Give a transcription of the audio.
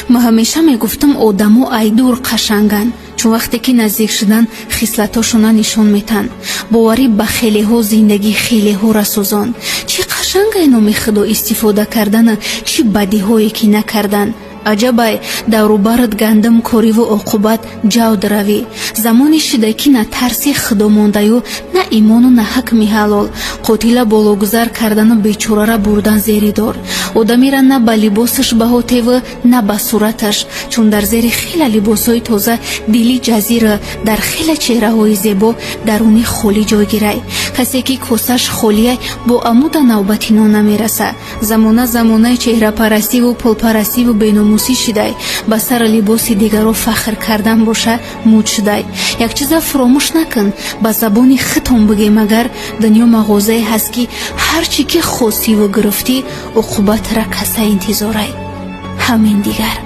ман ҳамеша мегуфтам одамо айдур қашанганд, чун вақте ки наздик шудан хислатошона нишон метан. боварӣ ба хелеҳо зиндагӣ хелеҳора сӯзон. чӣ қашангай номи худо истифода кардана, чӣ бадиҳое ки накардан. аҷабай даврубарат гандам кориву оқубат ҷавд равӣ. замоне шуда ки на тарси худо мондаю, на имону на ҳакми ҳалол. қотила бологузар кардану бечорара бурдан зери дор. одамира на ба либосаш баҳо теву, на ба сураташ, чун дар зери хела либосҳои тоза дили ҷазира, дар хела чеҳраҳои зебо даруни холӣ ҷойгирай. касе ки косаш холияй бо амуда навбати нон намераса. замона замонаи чеҳрапарастиву пулпарастиву беномусӣ шудай. ба сар либоси дигаро фахр кардан боша муд шудай. як чиза фуромӯш накун, ба забони хитон бигем агар дунё мағозае ҳаст ки ҳар чӣ ки хостиву гирифтӣ уқубатра каса интизорай. ҳамин дигар